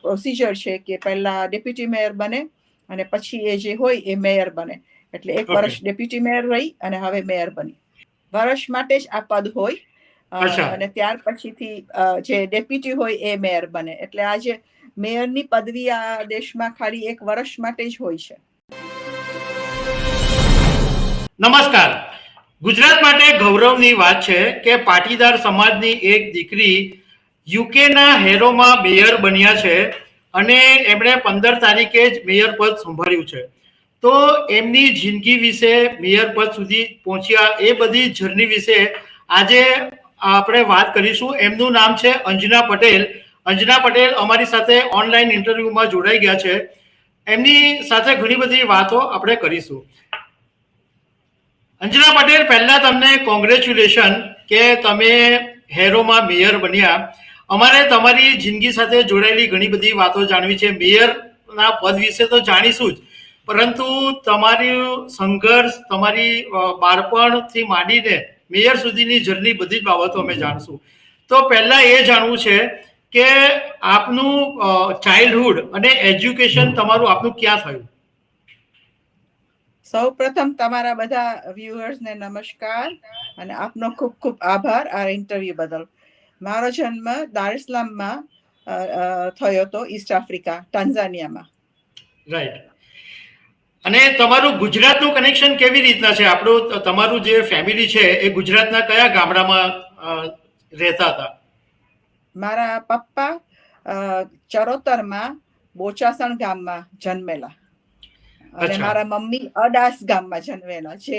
Procedure છે કે પહેલા ડેપ્યુટી મેયર બને અને પછી એ જે હોય એ મેયર બને. એટલે એક વર્ષ ડેપ્યુટી મેયર રહી અને હવે મેયર બની. વર્ષ માટે જ આ પદ હોય અને ત્યાર પછીથી જે ડેપ્યુટી હોય એ મેયર બને. એટલે આ જે મેયરની પદવી આ દેશમાં ખાલી એક વર્ષ માટે જ હોય છે. નમસ્કાર. ગુજરાત માટે ગૌરવની વાત છે કે પાટીદાર સમાજની એક દીકરી યુકેના હેરોમાં મેયર બન્યા છે અને એમણે 15 તારીખે જ મેયર પદ સંભાળ્યું છે. તો એમની જિંદગી વિશે, મેયર પદ સુધી પહોંચ્યા એ બધી જર્ની વિશે આજે આપણે વાત કરીશું. એમનું નામ છે અંજના પટેલ. અંજના પટેલ અમારી સાથે ઓનલાઈન ઇન્ટરવ્યુમાં જોડાઈ ગયા છે. એમની સાથે ઘણી બધી વાતો આપણે કરીશું. અંજના પટેલ, પહેલા તમને કોંગ્રેચ્યુલેશન કે તમે હેરોમાં મેયર બન્યા. અમારે તમારી જિંદગી સાથે જોડાયેલી ઘણી બધી વાતો જાણવી છે. મેયરના પદ વિશે તો જાણીશું જ, પરંતુ તમારી સંઘર્ષ, તમારી બાળપણથી માંડીને મેયર સુધીની જર્ની બધી જ બાબતો અમે જાણશું. તો પહેલા એ જાણવું છે કે આપનું ચાઇલ્ડહુડ અને એજ્યુકેશન તમારું આપનું ક્યાં થયું? સૌ પ્રથમ તમારા બધા વ્યુઅર્સને નમસ્કાર અને આપનો ખૂબ ખૂબ આભાર આ ઇન્ટરવ્યુ બદલ. મારો જન્મ દાર es Salaamમાં થયો હતો, ઈસ્ટ આફ્રિકા, ટાન્ઝાનિયામાં. રાઈટ. અને તમારું ગુજરાતનું કનેક્શન કેવી રીતના છે? આપણું તમારું જે ફેમિલી છે એ ગુજરાતના કયા ગામડામાં રહેતા હતા? મારા પપ્પા ચરોતરમાં બોચાસણ ગામમાં જન્મેલા અને મારા મમ્મી અડાસ ગામમાં જન્મેલા, જે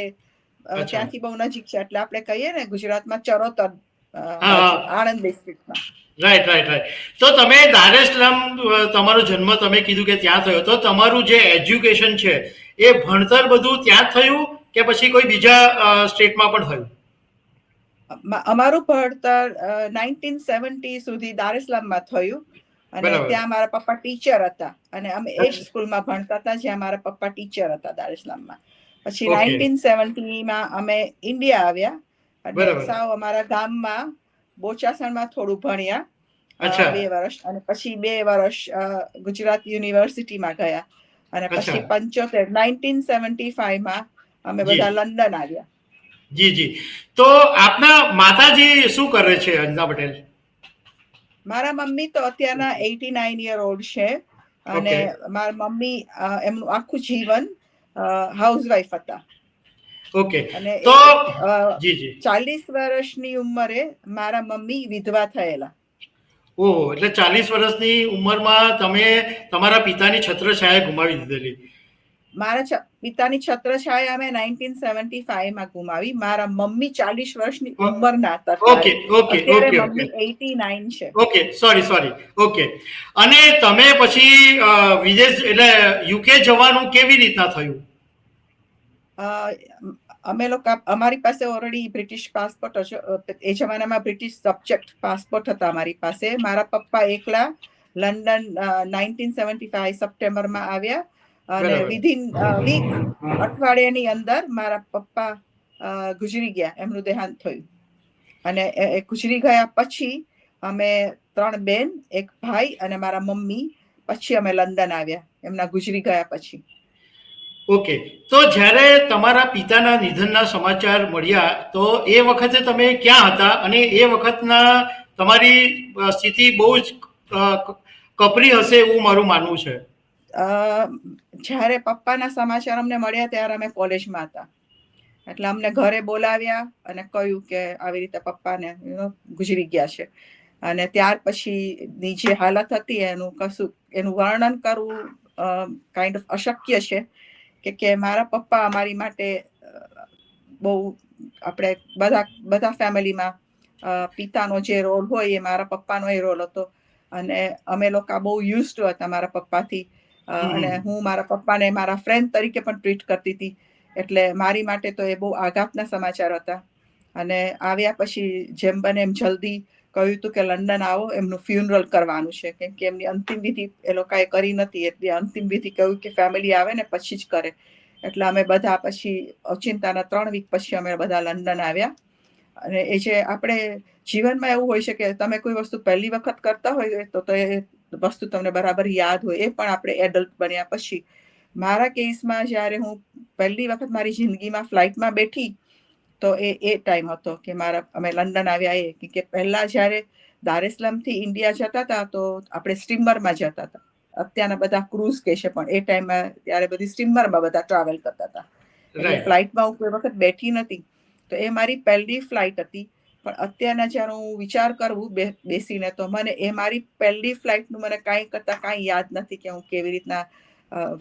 ત્યાંથી બહુ નજીક છે. એટલે આપણે કહીએ ને ગુજરાતમાં ચરોતર, આણંદ ડિસ્ટ્રિક્ટમાં. Right right right. તો તમે દાર es Salaam, તમારો જન્મ તમે કીધું કે ત્યાં થયો, તો તમારું જે એજ્યુકેશન છે એ ભણતર બધું ત્યાં થયું કે પછી કોઈ બીજા સ્ટેટમાં પણ થયું? અમારું ભણતર 1970 સુધી દાર es Salaamમાં થયું અને ત્યાં મારા પપ્પા ટીચર હતા અને અમે એ જ સ્કૂલમાં ભણતા હતા જ્યાં મારા પપ્પા ટીચર હતા, દાર es Salaamમાં. પછી 1970માં અમે ઇન્ડિયા આવ્યા અને સાવ અમારા ગામમાં બોચાસણમાં થોડું ભણ્યા 2 વર્ષ અને પછી 2 વર્ષ ગુજરાત યુનિવર્સિટીમાં ગયા અને પછી 1975માં અમે બધા લંડન આવ્યા. જી જી. તો આપના માતાજી શું કરે છે, અંજના પટેલ? મારા મમ્મી તો અત્યારના 89 year old છે અને મારા મમ્મી એમનું આખું જીવન હાઉસવાઈફ હતા. ઓકે. અને તો જી જી, 40 વર્ષની ઉંમરે મારા મમ્મી વિધવા થયેલા. ઓહો, એટલે 40 વર્ષની ઉંમરમાં તમે તમારા પિતાની છત્રછાયા ગુમાવી દીધેલી. મારા પિતાની છત્રછાયા અમે 1975માં ગુમાવી. મારા મમ્મી 40 વર્ષની ઉંમરના હતા. ઓકે ઓકે ઓકે મમ્મી 89 છે. Okay, sorry. ઓકે. અને તમે પછી વિદેશ એટલે યુકે જવાનું કેવી રીતના થયું? અમે લોકો, અમારી પાસે ઓલરેડી બ્રિટિશ પાસપોર્ટ હતો. એ જમાનામાં બ્રિટિશ સબ્જેક્ટ પાસપોર્ટ હતા અમારી પાસે. મારા પપ્પા એકલા લંડન 1975 સપ્ટેમ્બરમાં આવ્યા અને વિધિન વીક, અઠવાડિયાની અંદર મારા પપ્પા ગુજરી ગયા, એમનું દેહાંત થયું. અને એ ગુજરી ગયા પછી અમે 3 બેન, 1 ભાઈ અને મારા મમ્મી પછી અમે લંડન આવ્યા એમના ગુજરી ગયા પછી. ઓકે. તો જ્યારે તમારા પિતાના નિધનના સમાચાર મળ્યા તો એ વખતે તમે ક્યાં હતા અને એ વખતના તમારી સ્થિતિ બહુ જ કપરી હશે એવું મારું માનવું છે. જ્યારે પપ્પાના સમાચાર અમને મળ્યા ત્યારે અમે કોલેજમાં હતા. એટલે અમને ઘરે બોલાવ્યા અને કહ્યું કે આવી રીતે પપ્પાને ગુજરી ગયા છે. અને ત્યાર પછીની જે હાલત હતી એનું વર્ણન કરવું કાઇન્ડ ઓફ અશક્ય છે. કે મારા પપ્પા અમારી માટે બહુ, આપણે બધા ફેમિલીમાં પિતાનો જે રોલ હોય એ મારા પપ્પાનો એ રોલ હતો અને અમે લોકો બહુ યુઝ ટુ હતા મારા પપ્પાથી. અને હું મારા પપ્પાને મારા ફ્રેન્ડ તરીકે પણ ટ્રીટ કરતી હતી. એટલે મારી માટે તો એ બહુ આઘાતના સમાચાર હતા. અને આવ્યા પછી જેમ બને એમ જલ્દી કહ્યું હતું કે લંડન આવો, એમનું ફ્યુનરલ કરવાનું છે, કેમ કે એમની અંતિમ વિધિ એ લોકોએ કરી નથી. એટલે અંતિમ વિધિ કહ્યું કે ફેમિલી આવે ને પછી જ કરે. એટલે અમે બધા પછી ઓચિંતાના 3 વીક પછી અમે બધા લંડન આવ્યા. અને એ જે આપણે જીવનમાં એવું હોય છે કે તમે કોઈ વસ્તુ પહેલી વખત કરતા હોય તો એ વસ્તુ તમને બરાબર યાદ હોય, એ પણ આપણે એડલ્ટ બન્યા પછી. મારા કેસમાં જ્યારે હું પહેલી વખત મારી જિંદગીમાં ફ્લાઇટમાં બેઠી, તો એ ટાઈમ હતો કે અમે લંડન આવ્યા. કે પહેલા જ્યારે દાર es salaam થી ઇન્ડિયા જતા હતા તો આપણે સ્ટીમરમાં જતા હતા. અત્યારના બધા ક્રૂઝ કે છે, પણ એ ટાઈમમાં ત્યારે બધી સ્ટીમરમાં બધા ટ્રાવેલ કરતા હતા. એટલે રાઈટ. ફ્લાઇટમાં હું કોઈ વખત બેઠી નથી. તો એ મારી પહેલી ફ્લાઇટ હતી. પણ અત્યારના જ્યારે હું વિચાર કરું બેસીને, તો મને એ મારી પહેલી ફ્લાઇટનું મને કાંઈ કરતા કાંઈ યાદ નથી કે હું કેવી રીતના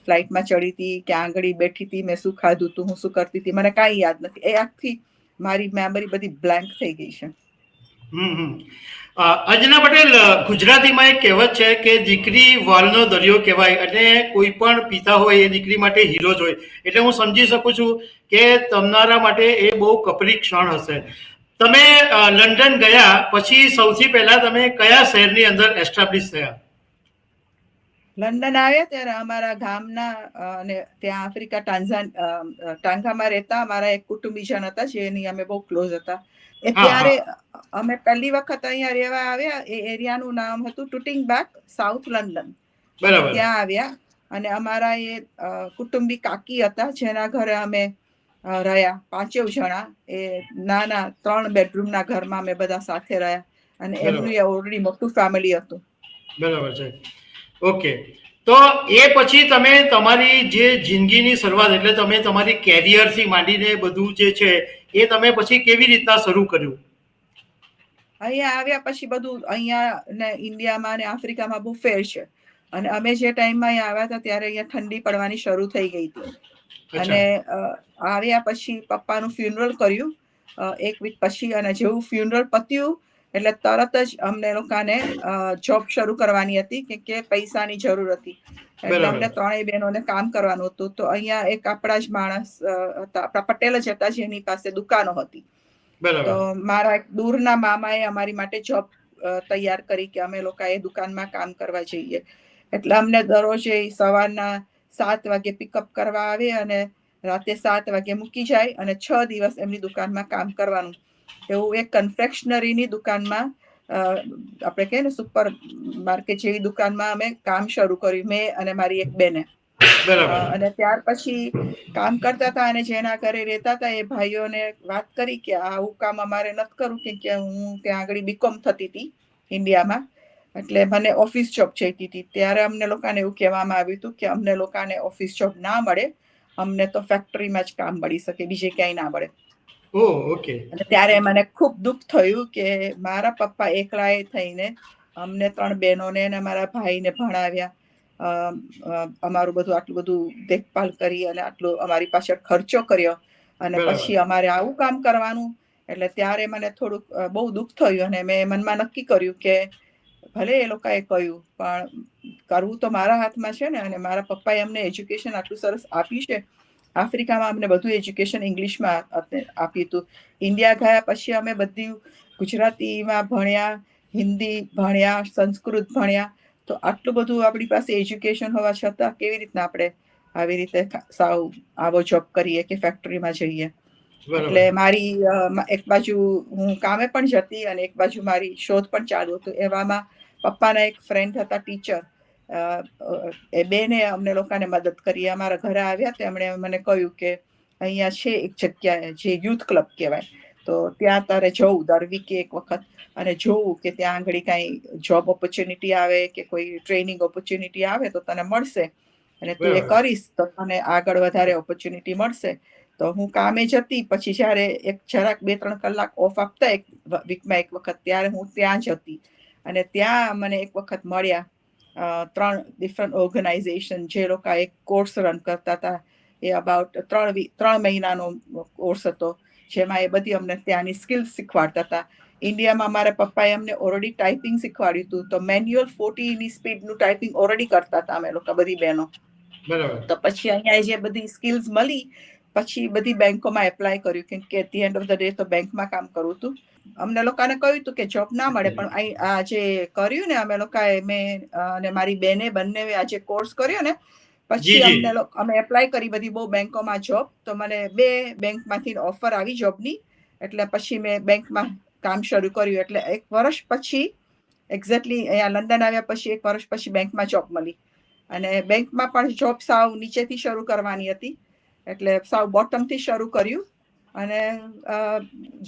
ફ્લાઇટમાં ચડી હતી, ક્યાં આગળ બેઠી હતી, મેં શું ખાધું હતું, હું શું કરતી હતી, મને કાંઈ યાદ નથી. એ આખી મારી મેમરી બધી બ્લેન્ક થઈ ગઈ છે. અંજના પટેલ, ગુજરાતીમાં એક કહેવત છે કે દીકરી વાલનો દરિયો કહેવાય, અને કોઈ પણ પિતા હોય એ દીકરી માટે હીરો જ હોય. એટલે હું સમજી શકું છું કે તમારા માટે એ બહુ કપરી ક્ષણ હશે. તમે લંડન ગયા પછી સૌથી પહેલા તમે કયા શહેરની અંદર એસ્ટાબ્લિશ થયા? લંડન આવ્યા ત્યારે અમારા ગામના અને ત્યાં આફ્રિકા ટાંગામાં રહેતા અમારા એક કુટુંબીજન હતા, જેની અમે બહુ ક્લોઝ હતા. ત્યારે અમે પહેલી વખત અહીંયા રહેવા આવ્યા. એ એરિયાનું નામ હતું ટુટિંગબેક, સાઉથ લંડન. ત્યાં આવ્યા અને અમારા એ કુટુંબી કાકી હતા, જેના ઘરે અમે રહ્યા 5 જણા. એ નાના 3 બેડરૂમના ઘરમાં અમે બધા સાથે રહ્યા, અને એમનું ઓલરેડી મોટું ફેમિલી હતું. બરાબર છે. ઓકે, તો એ પછી તમે તમારી જે જિંદગીની શરૂઆત, એટલે તમે તમારી કેરિયરથી માંડીને બધું જે છે એ તમે પછી કેવી રીતના શરૂ કર્યું? અહીંયા આવ્યા પછી બધું અહીંયા ને ઇન્ડિયામાં ને આફ્રિકામાં બહુ ફેર છે. અને અમે જે ટાઈમમાં અહીંયા આવ્યા હતા ત્યારે અહીંયા ઠંડી પડવાની શરૂ થઈ ગઈ હતી. અને આવ્યા પછી પપ્પાનું ફ્યુનરલ કર્યું 1 વીક પછી. અને જેવું ફ્યુનરલ પત્યું એટલે તરત જ અમને લોકોને જોબ શરૂ કરવાની હતી, કે પૈસાની જરૂર હતી. એટલે અમને 3 બહેનોને કામ કરવાનું હતું. તો અહીંયા એક આપણા જ માણસ હતા, આપણા પટેલ જ હતા, જેની પાસે દુકાનો હતી. તો મારા એક દૂરના મામાએ અમારી માટે જોબ તૈયાર કરી કે અમે લોકો એ દુકાનમાં કામ કરવા જઈએ. એટલે અમને દરરોજે સવારના 7 વાગે પિકઅપ કરવા આવે અને રાતે 7 વાગે મૂકી જાય, અને 6 દિવસ એમની દુકાનમાં કામ કરવાનું. એવું એક કન્ફેક્શનરીની દુકાનમાં, આપણે કહીએ ને સુપર માર્કેટ જેવી દુકાનમાં અમે કામ શરૂ કર્યું, મેં અને મારી એક બેને. અને ત્યાર પછી કામ કરતા હતા, અને જેના ઘરે રહેતા હતા એ ભાઈઓને વાત કરી કે આવું કામ અમારે નથી કરવું, કે હું ત્યાં આગળ બીકોમ થતી હતી ઇન્ડિયામાં, એટલે મને ઓફિસ જોબ જોઈતી હતી. ત્યારે અમને લોકોને એવું કહેવામાં આવ્યું હતું કે અમને લોકોને ઓફિસ જોબ ના મળે, અમને તો ફેક્ટરીમાં જ કામ મળી શકે, બીજે ક્યાંય ના મળે. અને ત્યારે મને ખૂબ દુઃખ થયું કે મારા પપ્પા એકલાએ થઈને અમને 3 બહેનોને અને મારા ભાઈને ભણાવ્યા, અમારું બધું આટલું બધું દેખભાલ કરી અને આટલો અમારી પાછળ ખર્ચો કર્યો, અને પછી અમારે આવું કામ કરવાનું. એટલે ત્યારે મને થોડુંક બહુ દુઃખ થયું, અને મેં મનમાં નક્કી કર્યું કે ભલે એ લોકોએ કહ્યું, પણ કરવું તો મારા હાથમાં છે ને. અને મારા પપ્પાએ અમને એજ્યુકેશન આટલું સરસ આપ્યું છે. આફ્રિકામાં અમને બધું એજ્યુકેશન ઇંગ્લિશમાં આપ્યું હતું. ઇન્ડિયા ગયા પછી અમે બધું ગુજરાતીમાં ભણ્યા, હિન્દી ભણ્યા, સંસ્કૃત ભણ્યા. તો આટલું બધું આપણી પાસે એજ્યુકેશન હોવા છતાં કેવી રીતના આપણે આવી રીતે સાવ આવો જોબ કરીએ કે ફેક્ટરીમાં જઈએ. એટલે મારી એક બાજુ હું કામે પણ જતી અને એક બાજુ મારી શોધ પણ ચાલુ હતું. એવામાં પપ્પાના એક ફ્રેન્ડ હતા ટીચર, એ બેને અમને લોકોને મદદ કરી. અમારા ઘરે આવ્યા તો એમણે મને કહ્યું કે અહીંયા છે એક જગ્યાએ જે યુથ ક્લબ કહેવાય, તો ત્યાં તારે જવું દર વીકે એક વખત, અને જોવું કે ત્યાં આગળ કાંઈ જોબ ઓપોર્ચ્યુનિટી આવે કે કોઈ ટ્રેનિંગ ઓપોર્ચ્યુનિટી આવે તો તને મળશે, અને તું એ કરીશ તો તને આગળ વધારે ઓપોર્ચ્યુનિટી મળશે. તો હું કામે જતી. પછી જ્યારે જરાક 2-3 કલાક ઓફ આપતા એક વીકમાં એક વખત, ત્યારે હું ત્યાં જતી. અને ત્યાં મને એક વખત મળ્યા 3 ડિફરન્ટ ઓર્ગેનાઇઝેશન, જે લોકો એક કોર્સ રન કરતા હતા. એ અબાઉટ 3 મહિનાનો કોર્સ હતો, જેમાં એ બધી અમને ત્યાંની સ્કિલ્સ શીખવાડતા હતા. ઇન્ડિયામાં મારા પપ્પાએ અમને ઓલરેડી ટાઈપિંગ શીખવાડ્યું હતું, તો મેન્યુઅલ 40ની સ્પીડનું ટાઈપિંગ ઓલરેડી કરતા હતા અમે લોકો બધી બહેનો. તો પછી અહીંયા જે બધી સ્કિલ્સ મળી, પછી બધી બેંકોમાં એપ્લાય કર્યું, કેમ કે at the end of the day તો બેંકમાં કામ કરવું હતું. અમને લોકોને કહ્યું હતું કે જોબ ના મળે, પણ આ જે કર્યું ને અમે લોકોએ, મેં અને મારી બેને બંને આ જે કોર્સ કર્યો ને, પછી અમે એપ્લાય કરી બધી બહુ બેંકોમાં જોબ. તો મને 2 બેંકમાંથી ઓફર આવી જોબની. એટલે પછી મેં બેંકમાં કામ શરૂ કર્યું. એટલે 1 વર્ષ પછી એક્ઝેક્ટલી અહીંયા લંડન આવ્યા પછી 1 વર્ષ પછી બેંકમાં જોબ મળી, અને બેંકમાં પણ જોબ સાવ નીચેથી શરૂ કરવાની હતી, એટલે સાવ બોટમથી શરૂ કર્યું, અને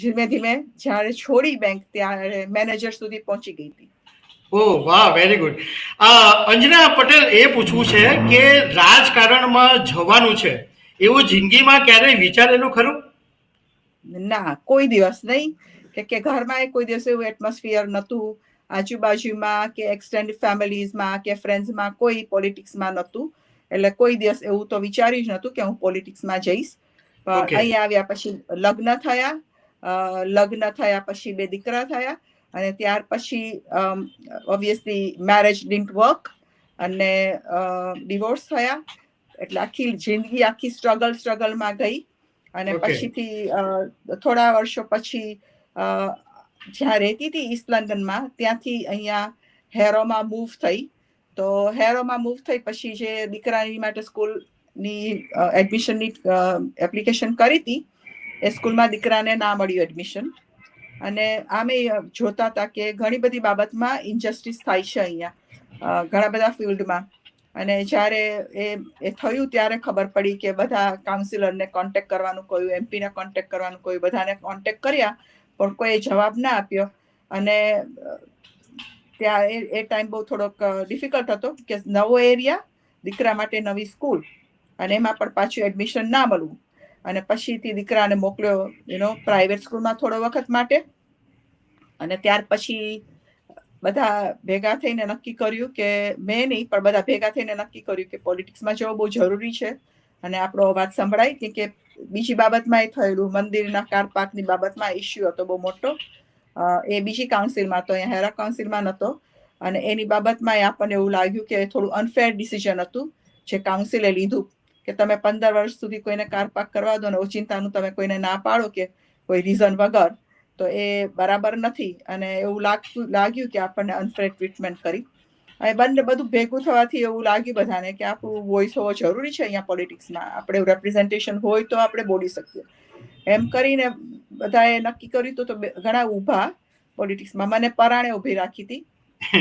ધીમે ધીમે જ્યારે છોડી બેંક ત્યારે મેનેજર સુધી પહોંચી ગઈ હતી. ઓહ વાહ, વેરી ગુડ. અંજના પટેલ, એ પૂછવું છે કે રાજકારણમાં જવાનું છે એવું જિંદગીમાં ક્યારેય વિચારેલું ખરું? ના, કોઈ દિવસ નહીં, કે ઘરમાં કોઈ દિવસ એવું એટમોસ્ફિયર નહોતું, આજુબાજુમાં કે એક્સટેન્ડ ફેમિલીઝમાં કે ફ્રેન્ડ્સમાં કોઈ પોલિટિક્સમાં નહોતું, એટલે કોઈ દિવસ એવું તો વિચાર્યું જ નહોતું કે હું પોલિટિક્સમાં જઈશ. પણ ઓકે. અહીં આવ્યા પછી લગ્ન થયા પછી 2 દીકરા થયા, અને ત્યાર પછી ઓબ્વિયસલી મેરેજ ડિડન્ટ વર્ક, અને ડિવોર્સ થયા, એટલે આખી જિંદગી આખી સ્ટ્રગલમાં ગઈ. અને ઓકે. પછીથી થોડા વર્ષો પછી જ્યાં રહેતી હતી ઈસ્ટ લંડનમાં, ત્યાંથી અહીંયા હેરોમાં મૂવ થઈ. તો હેરોમાં મૂવ થઈ પછી જે દીકરાની માટે સ્કૂલની એડમિશનની એપ્લિકેશન કરી હતી, એ સ્કૂલમાં દીકરાને ના મળ્યું એડમિશન. અને આમે જોતા હતા કે ઘણી બધી બાબતમાં ઇનજસ્ટિસ થાય છે અહીંયા, ઘણા બધા ફિલ્ડમાં. અને જ્યારે એ થયું ત્યારે ખબર પડી કે બધા કાઉન્સિલરને કોન્ટેક્ટ કરવાનું કહ્યું, એમપીને કોન્ટેક્ટ કરવાનું કહ્યું, બધાને કોન્ટેક્ટ કર્યા, પણ કોઈ જવાબ ના આપ્યો. અને ત્યાં એ ટાઈમ બહુ થોડોક ડિફિકલ્ટ હતો, કે નવો એરિયા, દીકરા માટે નવી સ્કૂલ, અને એમાં પણ પાછું એડમિશન ના મળવું. અને પછીથી દીકરાને મોકલ્યો પ્રાઇવેટ સ્કૂલમાં થોડો વખત માટે. અને ત્યાર પછી બધા ભેગા થઈને નક્કી કર્યું, કે મેં નહીં પણ બધા ભેગા થઈને નક્કી કર્યું કે પોલિટિક્સમાં જવું બહુ જરૂરી છે, અને આપણો અવાજ સંભળાય. કે બીજી બાબતમાં એ થયેલું, મંદિરના કાર પાર્કની બાબતમાં ઇસ્યુ હતો બહુ મોટો, એ બીજી કાઉન્સિલમાં હતો, અહીંયા હેરા કાઉન્સિલમાં નહોતો. અને એની બાબતમાં આપણને એવું લાગ્યું કે થોડું અનફેર ડિસિઝન હતું જે કાઉન્સિલે લીધું, કે તમે 15 વર્ષ સુધી કોઈને કાર પાર્ક કરવા દો, અને ઓચિંતાનું તમે કોઈને ના પાડો કે કોઈ રીઝન વગર, તો એ બરાબર નથી. અને એવું લાગ્યું કે આપણને અનફેર ટ્રીટમેન્ટ કરી. અને બધું ભેગું થવાથી એવું લાગ્યું બધાને કે આપણું વોઇસ હોવો જરૂરી છે અહીંયા પોલિટિક્સમાં, આપણે રેપ્રેઝન્ટેશન હોય તો આપણે બોલી શકીએ. એમ કરીને બધાએ નક્કી કર્યું. તો ઘણા ઊભા પોલિટિક્સમાં, મને પરાણે ઊભી રાખી હતી,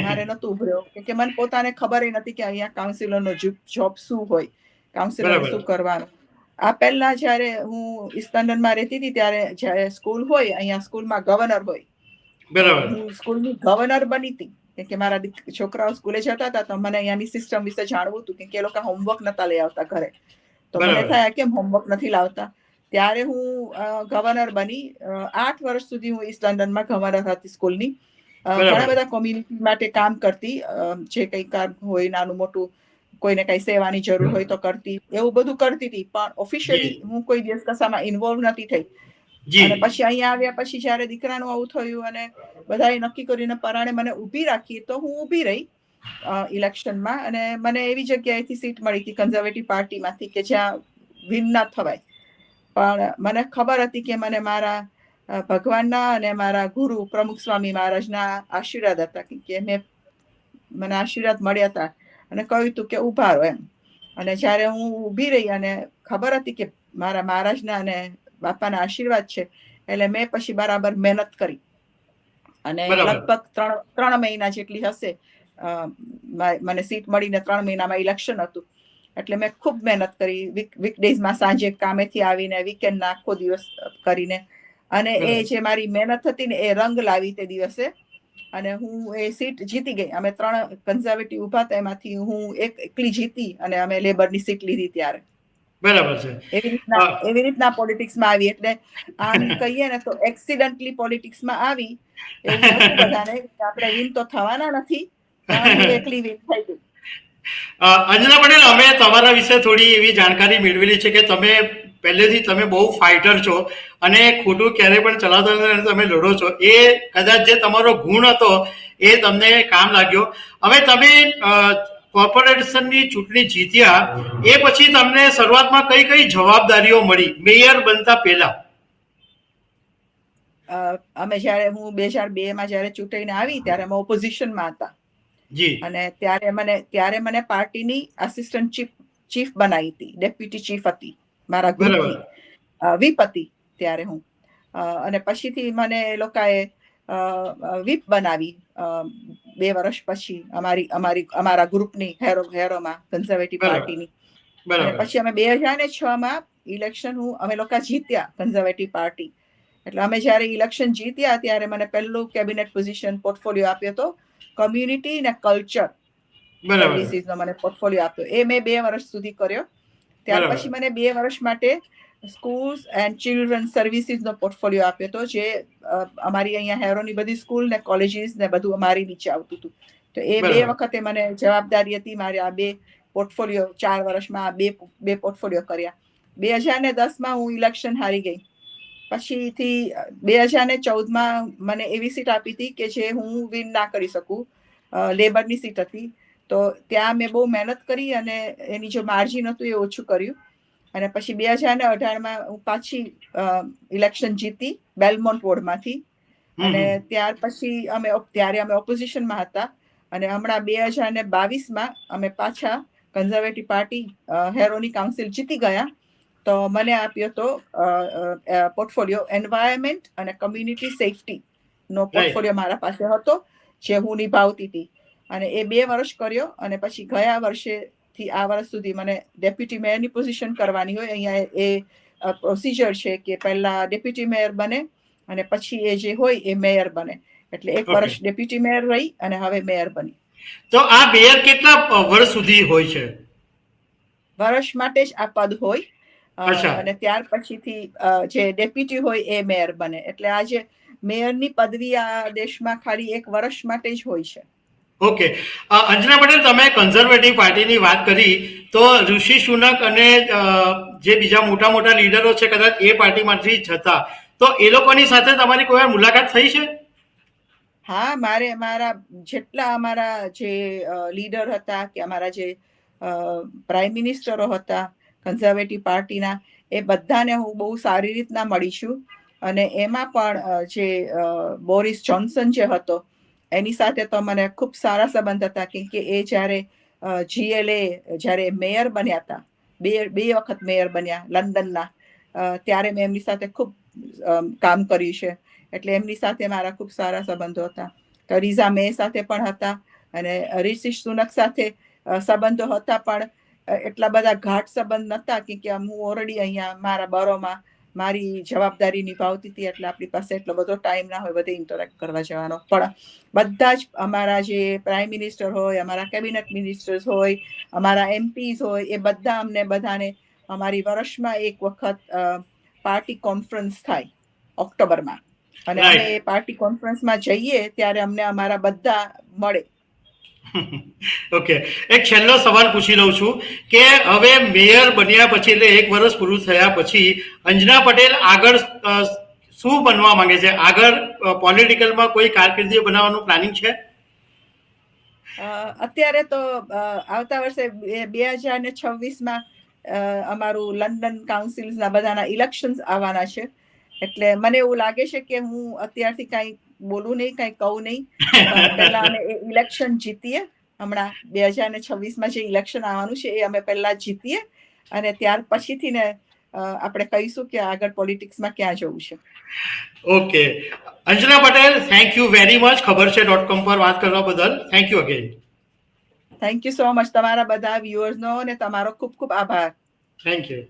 મારે નહોતું ઉભર્યો, કે મને પોતાને ખબર નથી કે અહીંયા કાઉન્સિલરનો જોબ શું હોય, કાઉન્સિલરે શું કરવાનું. આ પહેલા જ્યારે હું ઈસ્ટ લંડનમાં રહેતી હતી ત્યારે જ્યારે સ્કૂલ હોય, અહીંયા સ્કૂલમાં ગવર્નર હોય, તો હું સ્કૂલની ગવર્નર બની હતી, કે મારા છોકરાઓ સ્કૂલે જતા હતા, તો મને અહીંયાની સિસ્ટમ વિશે જાણવું હતું, કે એ લોકો હોમવર્ક નતા લઈ આવતા ઘરે. તો મને થાય કેમ હોમવર્ક નથી લાવતા. ત્યારે હું ગવર્નર બની. 8 વર્ષ સુધી હું ઈસ્ટ લંડનમાં ગવર્નર હતી સ્કૂલની. ઘણા બધા કોમ્યુનિટી માટે કામ કરતી, જે કંઈ કામ હોય નાનું મોટું, કોઈને કઈ સેવાની જરૂર હોય તો કરતી, એવું બધું કરતી હતી. પણ ઓફિશિયલી હું કોઈ દિવસ કશામાં ઇન્વોલ્વ નથી થઈ. અને પછી અહીંયા આવ્યા પછી જ્યારે દીકરાનું આવું થયું, અને બધાએ નક્કી કરીને પરાણે મને ઊભી રાખી, તો હું ઊભી રહી ઇલેક્શનમાં. અને મને એવી જગ્યાએથી સીટ મળી હતી કન્ઝર્વેટિવ પાર્ટીમાંથી, કે જ્યાં વિન ના થવાય. પણ મને ખબર હતી કે મને મારા ભગવાનના અને મારા ગુરુ પ્રમુખ સ્વામી મહારાજના આશીર્વાદ હતા, કે મને આશીર્વાદ મળ્યા હતા, અને કહ્યું હતું કે ઉભા રહો એમ. અને જ્યારે હું ઊભી રહી અને ખબર હતી કે મારા મહારાજના અને બાપાના આશીર્વાદ છે, એટલે મેં પછી બરાબર મહેનત કરી. અને લગભગ 3 મહિના જેટલી હશે મને સીટ મળીને, 3 મહિનામાં ઇલેક્શન હતું. એટલે મેં ખૂબ મહેનત કરી, વીકડેઝમાં સાંજે કામેથી આવીને, વીકેન્ડના આખો દિવસ કરીને. અને એ જે મારી મહેનત હતી ને, એ રંગ લાવી તે દિવસે. અને હું એ સીટ જીતી ગઈ. અમે 3 કન્ઝર્વેટિવ ઉભા હતા, એમાંથી હું એકલી જીતી, અને અમે લેબરની સીટ લીધી ત્યારે. બરાબર છે. એવી રીતના પોલિટિક્સમાં આવી. એટલે આમ કહીએ ને તો એક્સિડન્ટલી પોલિટિક્સમાં આવી, એવું નતું બધાને, આપણે વિન તો થવાના નથી, પણ હું એકલી વિન થઈ ગઈ. અંજના પટેલ, અમે તમારા વિશે થોડી એવી જાણકારી મેળવેલી છે કે તમે પહેલેથી તમે બહુ ફાઇટર છો, અને ખોટું ક્યારેય પણ ચલાવતા નથી, તમે લડો છો. એ કદાચ જે તમારો ગુણ હતો એ તમને કામ લાગ્યો. હવે તમે કોર્પોરેશનની ચૂંટણી જીત્યા, એ પછી તમને શરૂઆતમાં કઈ કઈ જવાબદારીઓ મળી મેયર બનતા પહેલા? હું 2002માં જ્યારે ચૂંટાઈને આવી ત્યારે અમે ઓપોઝિશનમાં હતા. અને ત્યારે મને પાર્ટીની આસિસ્ટન્ટ ચીફ બનાવી હતી, ડેપ્યુટી ચીફ હતી મારા ગ્રુપની, વીપ હતી ત્યારે હું. અને પછીથી મને એ લોકોએ વિપ બનાવી 2 વર્ષ પછી અમારા ગ્રુપની હેરોમાં કન્ઝર્વેટિવ બરાબર પાર્ટીની. અને બરાબર પછી અમે 2006 ઇલેક્શન અમે લોકો જીત્યા કન્ઝર્વેટિવ પાર્ટી. એટલે અમે જ્યારે ઇલેક્શન જીત્યા ત્યારે મને પહેલું કેબિનેટ પોઝિશન પોર્ટફોલિયો આપ્યો હતો કમ્યુનિટી ને કલ્ચર બરાબર સર્વિસીસનો મને પોર્ટફોલિયો આપ્યો. એ મેં 2 વર્ષ સુધી કર્યો. ત્યાર બરાબર પછી મને 2 વર્ષ માટે સ્કૂલ્સ એન્ડ ચિલ્ડ્રન સર્વિસીસનો પોર્ટફોલિયો આપ્યો હતો, જે અમારી અહીંયા હેરોની બધી સ્કૂલ ને કોલેજીસ ને બધું અમારી નીચે આવતું હતું. તો એ 2 બરાબર વખતે મને જવાબદારી હતી મારે આ 2 પોર્ટફોલિયો 4 વર્ષમાં આ બે પોર્ટફોલિયો કર્યા. 2010 હું ઇલેક્શન હારી ગઈ. પછીથી 2014 મને એવી સીટ આપી હતી કે જે હું વિન ના કરી શકું, લેબરની સીટ હતી. તો ત્યાં મેં બહુ મહેનત કરી અને એની જો માર્જિન હતું એ ઓછું કર્યું. અને પછી 2018 હું પાછી ઇલેક્શન જીતી બેલમોન્ટ વોર્ડમાંથી. અને ત્યાર પછી ત્યારે અમે ઓપોઝિશનમાં હતા. અને હમણાં 2022 અમે પાછા કન્ઝર્વેટિવ પાર્ટી હેરોની કાઉન્સિલ જીતી ગયા. તો મને આપ્યો તો પોર્ટફોલિયો એન્વાયરમેન્ટ અને કમ્યુનિટી સેફટી નો પોર્ટફોલિયો મારા પાસે હતો, જે હું નિભાવતી હતી. અને એ 2 વર્ષ કર્યો. અને પછી ગયા વર્ષેથી આ વર્ષ સુધી મને ડેપ્યુટી મેયરની પોઝિશન કરવાની હોય. અહીંયા એ પ્રોસિજર છે કે પહેલા ડેપ્યુટી મેયર બને અને પછી એ જે હોય એ મેયર બને. એટલે 1 વર્ષ ડેપ્યુટી મેયર રહી અને હવે મેયર બની. તો આ મેયર કેટલા વર્ષ સુધી હોય છે? વર્ષ માટે જ આ પદ હોય. અને ત્યાર પછીથી જે ડેપ્યુટી હોય એ મેયર બને. એટલે આ જે મેયરની પદવી આ દેશમાં ખાલી 1 વર્ષ માટે જ હોય છે. ઓકે, અંજના પટેલ, તમે કન્ઝર્વેટિવ પાર્ટીની વાત કરી, તો ઋષિ સુનક અને જે બીજા મોટા મોટા લીડરો છે કદાચ એ પાર્ટીમાંથી જ હતા, તો એ લોકોની સાથે તમારી કોઈ મુલાકાત થઈ છે? હા, જેટલા અમારા જે લીડર હતા કે અમારા જે પ્રાઇમ મિનિસ્ટરો હતા કન્ઝર્વેટિવ પાર્ટીના, એ બધાને હું બહુ સારી રીતના મળી છું. અને એમાં પણ જે બોરિસ જોન્સન જે હતો એની સાથે તો મને ખૂબ સારા સંબંધ હતા, કેમ કે એ જ્યારે GLA જ્યારે મેયર બન્યા હતા, 2 વખત મેયર બન્યા લંડનના, ત્યારે મેં એમની સાથે ખૂબ કામ કર્યું છે. એટલે એમની સાથે મારા ખૂબ સારા સંબંધો હતા. ટરીઝા મે સાથે પણ હતા અને ઋષિ સુનક સાથે સંબંધો હતા, પણ એટલા બધા ગાઢ સંબંધ નહોતા, કે હું ઓલરેડી અહીંયા મારા બરોમાં મારી જવાબદારી નિભાવતી હતી. એટલે આપણી પાસે એટલો બધો ટાઈમ ના હોય બધે ઇન્ટરેક્ટ કરવા જવાનો. પણ બધા જ અમારા જે પ્રાઇમ મિનિસ્ટર હોય, અમારા કેબિનેટ મિનિસ્ટર્સ હોય, અમારા MPs હોય, એ બધા અમને બધાને અમારી વર્ષમાં 1 વખત પાર્ટી કોન્ફરન્સ થાય ઓક્ટોબરમાં. અને અમે એ પાર્ટી કોન્ફરન્સમાં જઈએ ત્યારે અમને અમારા બધા મળે. ઓકે, એક છેલ્લો સવાલ પૂછી લઉં છું કે હવે મેયર બન્યા પછી, એટલે 1 વર્ષ પૂરું થયા પછી, અંજના પટેલ આગળ શું બનવા માંગે છે? આગળ પોલિટિકલમાં કોઈ કારકિર્દી બનાવવાનું પ્લાનિંગ છે? અત્યારે તો આવતા વર્ષે 2026 અમારું લંડન કાઉન્સિલ્સના બધાના ઇલેક્શન્સ આવવાના છે. એટલે મને એવું લાગે છે કે હું અત્યારથી કાંઈ બોલું નહીં, કાંઈ કહું નહીં. પહેલા અમે ઇલેક્શન જીતીએ. હમણાં 2026 જે ઇલેક્શન આવવાનું છે એ અમે પહેલા જીતીએ, અને ત્યાર પછીથી ને આપણે કહીશું કે આગળ પોલિટિક્સમાં ક્યાં જવું છે. Okay, Anjana Patel, thank you very much ખબરછે.com પર વાત કરવા બદલ. Thank you again. Thank you so much. તમારા બધા વ્યુઅર્સનો અને તમારો ખૂબ ખૂબ આભાર. Thank you.